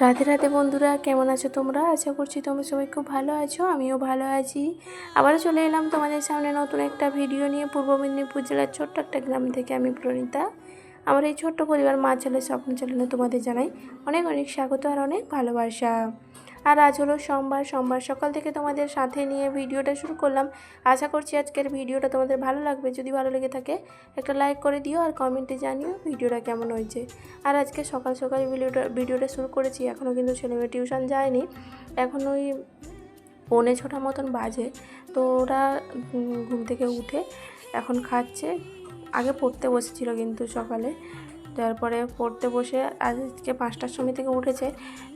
রাধে রাধে বন্ধুরা, কেমন আছো তোমরা? আশা করছি তোমরা সবাই খুব ভালো আছো, আমিও ভালো আছি। আবারও চলে এলাম তোমাদের সামনে নতুন একটা ভিডিও নিয়ে। পূর্ব মেদিনীপুর জেলার ছোট্ট একটা গ্রাম থেকে আমি প্রণীতা। আমার এই ছোট্ট পরিবার মা ছেলের স্বপ্ন চ্যানেলে তোমাদের জানাই অনেক অনেক স্বাগত আর অনেক ভালোবাসা। আর আজ হলো সোমবার সকাল থেকে তোমাদের সাথে নিয়ে ভিডিওটা শুরু করলাম। আশা করছি আজকের ভিডিওটা তোমাদের ভালো লাগবে। যদি ভালো লেগে থাকে একটা লাইক করে দিও আর কমেন্টে জানিও ভিডিওটা কেমন হয়েছে। আর আজকে সকাল সকাল ভিডিওটা শুরু করেছি। এখনও কিন্তু ছেলেমেয়ে টিউশন যায়নি, এখন ওই 6:45 মতন বাজে। তো ওরা ঘুম থেকে উঠে এখন খাচ্ছে। আগে পড়তে বসেছিল কিন্তু সকালে, তারপরে পড়তে বসে আজকে 5টার সময় থেকে উঠেছে।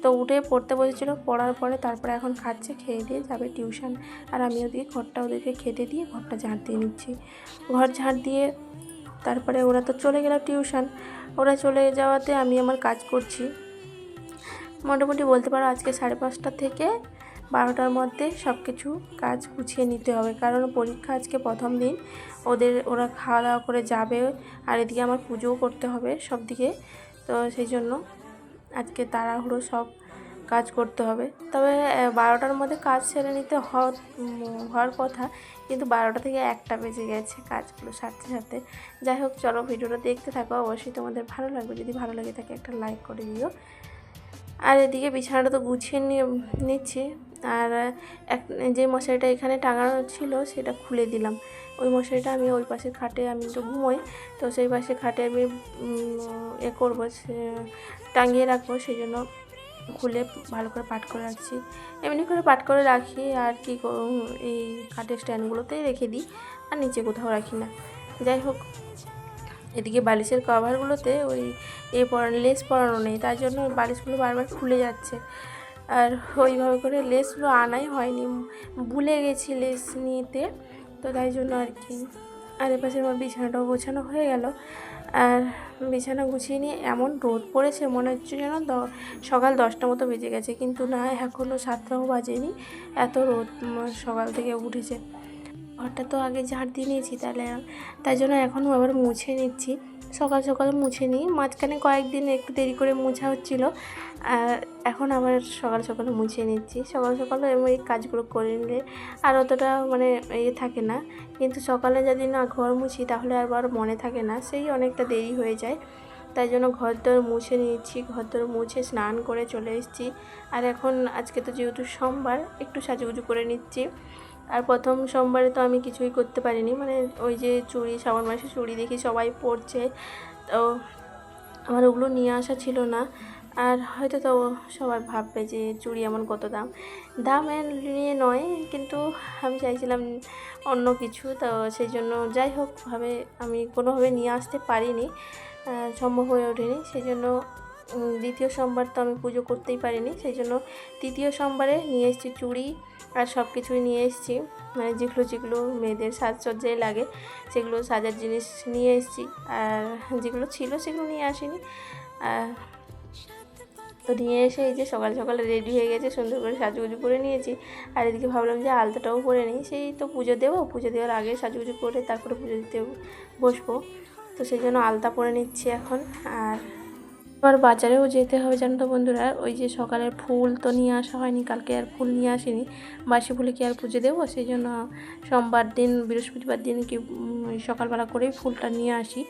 তো উঠে পড়তে বসেছিল, পড়ার পরে তারপরে এখন খাচ্ছে, খেয়ে দিয়ে যাবে টিউশন। আর আমি ওদিকে ঘরটা ওদেরকে খেতে দিয়ে ঘরটা ঝাড় দিয়ে নিচ্ছি। ঘর ঝাড় দিয়ে তারপরে ওরা তো চলে গেল টিউশন। ওরা চলে যাওয়াতে আমি আমার কাজ করছি। মোটামুটি বলতে পারো আজকে 5:30 থেকে 12টার মধ্যে সব কিছু কাজ গুছিয়ে নিতে হবে, কারণ পরীক্ষা আজকে প্রথম দিন। ওরা খাওয়া দাওয়া করে যাবে, আর এদিকে আমার পুজোও করতে হবে সব দিকে। তো সেই জন্য আজকে তাড়াহুড়ো সব কাজ করতে হবে। তবে 12টার মধ্যে কাজ সেরে নিতে হওয়ার কথা, কিন্তু 12টা থেকে 1টা বেজে গেছে কাজগুলো সারতে সারতে। যাই হোক, চলো ভিডিওটা দেখতে থাকো, অবশ্যই তোমাদের ভালো লাগবে। যদি ভালো লেগে থাকে একটা লাইক করে দিও। আর এদিকে বিছানাটা তো গুছিয়ে নিচ্ছি। আর যে মশারিটা এখানে টাঙানো ছিল সেটা খুলে দিলাম। ওই মশারিটা আমি ওই পাশের খাটে, আমি তো ঘুমোই, তো সেই পাশের খাটে আমি করবো, টাঙিয়ে রাখবো। সেই জন্য খুলে ভালো করে পাট করে রাখছি। এমনি করে পাট করে রাখি, আর কি এই খাটের স্ট্যান্ডগুলোতেই রেখে দিই, আর নিচে কোথাও রাখি না। যাই হোক, এদিকে বালিশের কভারগুলোতে ওই লেস পরানো নেই, তার জন্য বালিশগুলো বারবার খুলে যাচ্ছে। আর ওইভাবে করে লেসগুলো আনাই হয়নি, ভুলে গেছি লেস নিতে, তো তাই জন্য আর কি। আর এপাশে আমার বিছানাটাও গোছানো হয়ে গেল। আর বিছানা গুছিয়ে নিয়ে এমন রোদ পড়েছে, মনে হচ্ছে যেন সকাল 10টা মতো বেজে গেছে, কিন্তু না, এখনও 7টাও বাজেনি, এত রোদ সকাল থেকে উঠেছে। ঘরটা তো আগে ঝাড় দিয়ে নিয়েছি, তাই জন্য এখনও আবার মুছে নিচ্ছি। সকাল সকাল মুছে নিই, মাঝখানে কয়েকদিন একটু দেরি করে মোছা হচ্ছিল, আর এখন আবার সকাল সকাল মুছে নিচ্ছি। সকাল সকালে আমি এই কাজগুলো করে নিলে আর অতটা থাকে না, কিন্তু সকালে যদি না ঘর মুছি তাহলে আবার মনে থাকে না, সেই অনেকটা দেরি হয়ে যায়। তাই জন্য ঘরদোর মুছে নিচ্ছি, ঘরদোর মুছে স্নান করে চলে এসেছি। আর এখন আজকে তো যেহেতু সোমবার, একটু সাজুগুজু করে নিচ্ছি। আর প্রথম সোমবারে তো আমি কিছুই করতে পারিনি, ওই যে চুড়ি, শ্রাবণ মাসে চুড়ি দেখি সবাই পরছে, তো আমার ওগুলো নিয়ে আসা ছিল না। আর হয়তো তো সবাই ভাববে যে চুড়ি এমন কত দাম নিয়ে নয়, কিন্তু আমি চাইছিলাম অন্য কিছু, তো সেই জন্য যাই হোক আমি কোনোভাবে নিয়ে আসতে পারিনি, সম্ভব হয়ে ওঠেনি। সেই জন্য দ্বিতীয় সোমবার তো আমি পুজো করতেই পারিনি, সেই জন্য তৃতীয় সোমবারে নিয়ে এসেছি চুড়ি, আর সব কিছুই নিয়ে এসেছি, যেগুলো মেয়েদের সাজসজ্জায় লাগে সেগুলো সাজার জিনিস নিয়ে এসেছি। আর যেগুলো ছিল সেগুলো নিয়ে আসিনি। তো নিয়ে এসে এই যে সকাল সকালে রেডি হয়ে গেছে, সুন্দর করে সাজুগুজু করে নিয়েছি। আর এদিকে ভাবলাম যে আলতাটাও পরে নিই, সেই তো পুজো দেওয়ার আগে সাজুগুজু করে তারপরে পুজো দিতে বসবো, তো সেই জন্য আলতা পরে নিচ্ছি এখন। আর আবার বাজারেও যেতে হবে, জানো তো বন্ধুরা। ওই যে সকালের ফুল তো নিয়ে আসা হয়নি, কালকে আর ফুল নিয়ে আসিনি, বাসি ফুলে কি আর পুজো দেবো, সেই জন্য সোমবার দিন, বৃহস্পতিবার দিন কি সকালবেলা করেই ফুলটা নিয়ে আসি।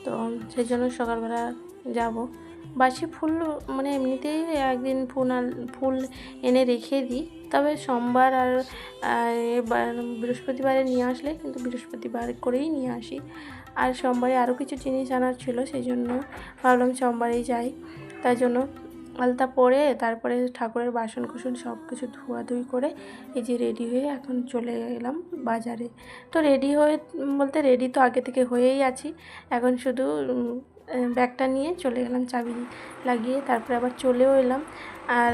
তো সেই জন্য সকালবেলা যাব। বাসি ফুল এমনিতেই একদিন ফুল এনে রেখে দিই, তবে সোমবার আর বৃহস্পতিবারে নিয়ে আসলে কিন্তু বৃহস্পতিবার করেই নিয়ে আসি। আর সোমবারে আরও কিছু জিনিস আনার ছিল, সেই জন্য ভাবলাম সোমবারেই যাই। তাই জন্য আলতা পরে তারপরে ঠাকুরের বাসন কুসন সব কিছু ধোয়াধুয়ি করে এই যে রেডি হয়ে এখন চলে এলাম বাজারে। তো রেডি তো আগে থেকে হয়েই আছি, এখন শুধু ব্যাগটা নিয়ে চলে গেলাম, চাবি লাগিয়ে তারপরে আবার চলেও এলাম। আর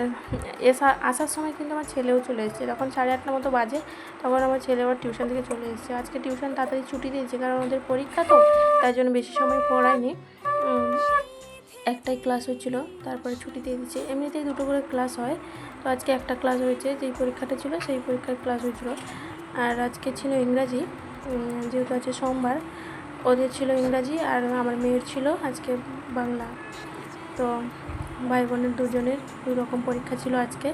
আসার সময় কিন্তু আমার ছেলেও চলে এসেছে, তখন 8:30 মতো বাজে, তখন আমার ছেলে আবার টিউশন থেকে চলে এসেছে। আজকে টিউশন তাড়াতাড়ি ছুটি দিয়েছে, কারণ ওদের পরীক্ষা তো, তাই জন্য বেশি সময় পড়ায়নি, একটাই ক্লাস হচ্ছিলো, তারপরে ছুটি দিয়ে দিচ্ছে। এমনিতেই 2টো করে ক্লাস হয়, তো আজকে একটা ক্লাস হয়েছে, যেই পরীক্ষাটা ছিল সেই পরীক্ষার ক্লাস হয়েছিলো। আর আজকে ছিল ইংরাজি, যেহেতু আছে সোমবার, ওদের ছিল ইংরাজি, আর আমার মেয়ের ছিল আজকে বাংলা। তো ভাই বোনের দুজনের 2 রকম পরীক্ষা ছিল আজকে।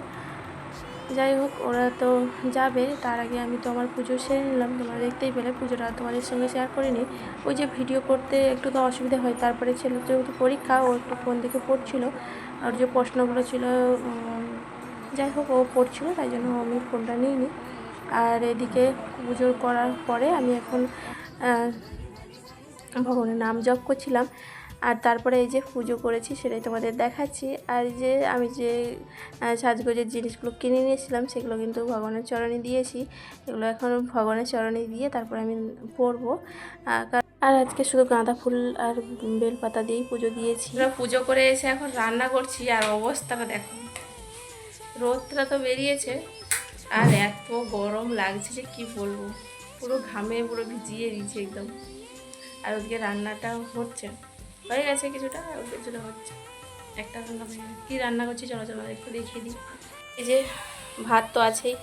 যাই হোক, ওরা তো যাবে, তার আগে আমি তো আমার পুজো সেরে নিলাম। তোমরা দেখতেই পেলে, পুজোটা তোমাদের সঙ্গে শেয়ার করিনি। ওই যে ভিডিও করতে একটু তো অসুবিধা হয়। তারপরে ছেলের যেহেতু পরীক্ষা, ও একটু ফোন দেখে পড়ছিল, আর যে প্রশ্নগুলো ছিল যাই হোক ও পড়ছিল, তাই জন্য আমি ফোনটা নিইনি। আর এদিকে পুজো করার পরে আমি এখন ভগবানের নাম জপ করছিলাম। আর তারপরে এই যে পুজো করেছি সেটাই তোমাদের দেখাচ্ছি। আর যে আমি যে সাজগোজের জিনিসগুলো কিনে নিয়েছিলাম সেগুলো কিন্তু ভগবানের চরণে দিয়েছি। এগুলো এখন ভগবানের চরণে দিয়ে তারপরে আমি পরবো। আর আজকে শুধু গাঁদা ফুল আর বেলপাতা দিয়েই পুজো দিয়েছি। পুজো করে এসে এখন রান্না করছি, আর অবস্থাটা দেখো, রোদটা তো বেরিয়েছে আর এত গরম লাগছে যে কি বলবো, পুরো ঘামে পুরো ভিজিয়ে দিয়েছে একদম। আর ওদিকে রান্নাটা হয়ে গেছে কিছুটা, আর কিছুটা হচ্ছে। একটা রান্না হয়ে গেছে। কী রান্না করছি চলো চলো একটু দেখিয়ে দিই। এই যে ভাত তো আছেই,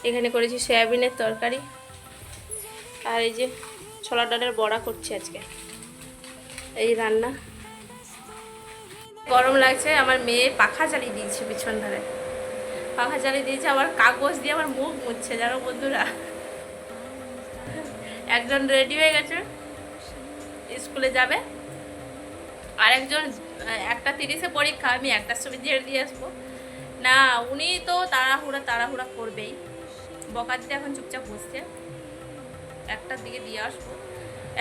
এখানে করেছি সয়াবিনের তরকারি, আর এই যে ছোলা ডালের বড়া করছি আজকে। এই রান্না। গরম লাগছে, আমার মেয়ে পাখা চালিয়ে দিয়েছে পিছন ধারে, পাখা চালিয়ে দিয়েছে, আবার কাগজ দিয়ে আমার মুখ মুছছে জানো বন্ধুরা। একজন রেডি হয়ে গেছে, স্কুলে যাবে, আর একজন 1:30 পরীক্ষা, আমি 1টার সময় ঝেড়ে দিয়ে আসবো না। উনি তো তাড়াহুড়া করবেই, বকা দিতে এখন চুপচাপ বসছে। 1টার দিকে দিয়ে আসবো,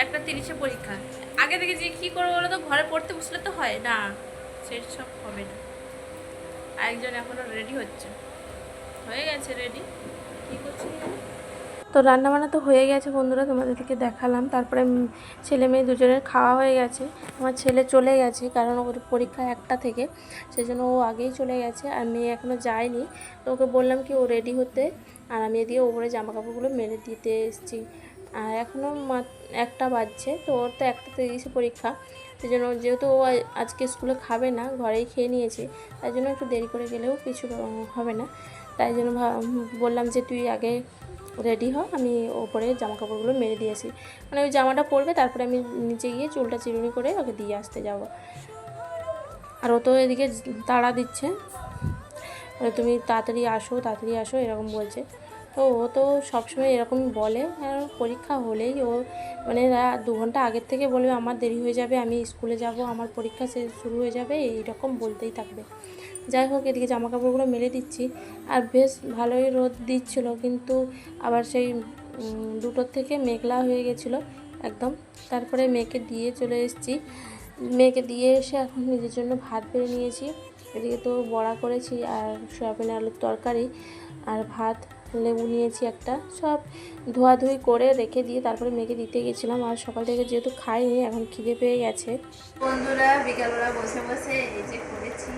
1:30 পরীক্ষা। আগে থেকে যে কী করবো বলো তো, ঘরে পড়তে বসলে তো হয় না, সেই সব হবে না। আরেকজন এখনও রেডি হয়ে গেছে রেডি, কী করছি। তো রান্নাবান্না তো হয়ে গেছে বন্ধুরা, তোমাদেরকে দেখালাম। তারপরে ছেলে মেয়ে দুজনের খাওয়া হয়ে গেছে। আমার ছেলে চলে গেছে, কারণ ওর পরীক্ষা 1টা থেকে, সেই জন্য ও আগেই চলে গেছে। আর মেয়ে এখনও যায়নি, তো ওকে বললাম কি ও রেডি হতে, আর আমি এদিকে ওপরে জামা কাপড়গুলো মেলে দিতে এসেছি। আর এখনও 1টা বাজছে, তো ওর তো 1:30 পরীক্ষা, সেই জন্য যেহেতু ও আজকে স্কুলে খাবে না, ঘরেই খেয়ে নিয়েছে, তাই জন্য একটু দেরি করে গেলেও কিছু হবে না। তাই জন্য বললাম যে তুই আগে রেডি হ, আমি ওপরে জামা কাপড়গুলো মেরে দিয়েছি, মানে ওই জামাটা পরবে, তারপরে আমি নিচে গিয়ে চুলটা চিরুনি করে ওকে দিয়ে আসতে যাব। আর ও তো এদিকে তাড়া দিচ্ছে, তুমি তাড়াতাড়ি আসো এরকম বলছে। তো ও তো সবসময় এরকমই বলে, আর পরীক্ষা হলেই ও মানে 2 ঘন্টা আগের থেকে বলবে আমার দেরি হয়ে যাবে, আমি স্কুলে যাব, আমার পরীক্ষা শুরু হয়ে যাবে, এইরকম বলতেই থাকবে। যাই হোক, এদিকে জামা কাপড়গুলো মেলে দিচ্ছি। আর বেশ ভালোই রোদ দিচ্ছিল, কিন্তু আবার সেই 2টোর থেকে মেঘলা হয়ে গেছিলো একদম। তারপরে মেয়েকে দিয়ে চলে এসেছি, মেয়েকে দিয়ে এসে এখন নিজের জন্য ভাত বেড়ে নিয়েছি। এদিকে তো বড়া করেছি, আর সয়াবিন আলুর তরকারি, আর ভাত, লেবু নিয়েছি একটা, সব ধোয়াধুয়ি করে রেখে দিয়ে তারপরে মেয়েকে দিতে গেছিলাম। আর সকাল থেকে যেহেতু খাইনি, এখন খিদে পেয়ে গেছে। বন্ধুরা বিকালবেলা বসে বসে এই যে করেছি,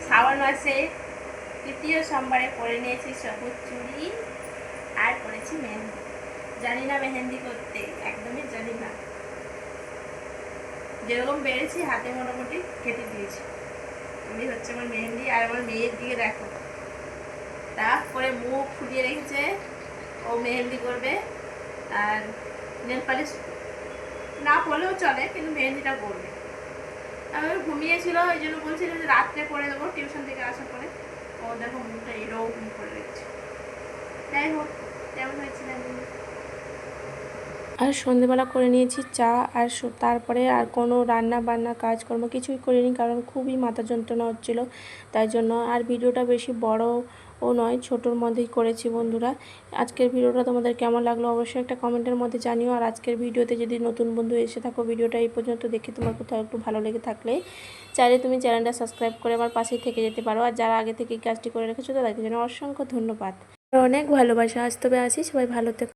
শ্রাবণ মাসে 3য় সোমবারে পরে নিয়েছি সবুজ চুড়ি, আর করেছি মেহেন্দি। জানি না মেহেন্দি করতে, একদমই জানি না, যেরকম বেড়েছি হাতে মোটামুটি কেটে দিয়েছি। এই হচ্ছে আমার মেহেন্দি। আর আমার মেয়ের দিকে দেখো, তারপরে মুখ ফুলিয়ে রেখেছে, ও মেহেন্দি করবে। আর নেল পালিশ না পরলেও চলে, কিন্তু মেহেন্দিটা করবে। আমি ঘুমিয়েছিল, ওই জন্য বলছিল যে রাত্রে করে দেবো টিউশন থেকে আসার পরে। ও দেখো মুখটা এরকম করে রেখেছে। যাই হোক, কেমন হয়েছে জানি। আর সন্ধেবেলা করে নিয়েছি চা, আর তারপরে আর কোনো রান্না বান্না কাজকর্ম কিছুই করিনি, কারণ খুবই মাথা যন্ত্রণা হচ্ছিলো, তাই জন্য। আর ভিডিওটা বেশি বড় ও নয়, ছোটোর মধ্যেই করেছি বন্ধুরা। আজকের ভিডিওটা তোমাদের কেমন লাগলো অবশ্যই একটা কমেন্টের মধ্যে জানিও। আর আজকের ভিডিওতে যদি নতুন বন্ধু এসে থাকো, ভিডিওটা এই পর্যন্ত দেখে তোমার কোথাও একটু ভালো লেগে থাকলে চাইলে তুমি চ্যানেলটা সাবস্ক্রাইব করে আমার পাশেই থেকে যেতে পারো। আর যারা আগে থেকে কাজটি করে রেখেছো তাদেরকে জন্য অসংখ্য ধন্যবাদ, অনেক ভালোবাসা। আজ তবে আসি, সবাই ভালো থেকো।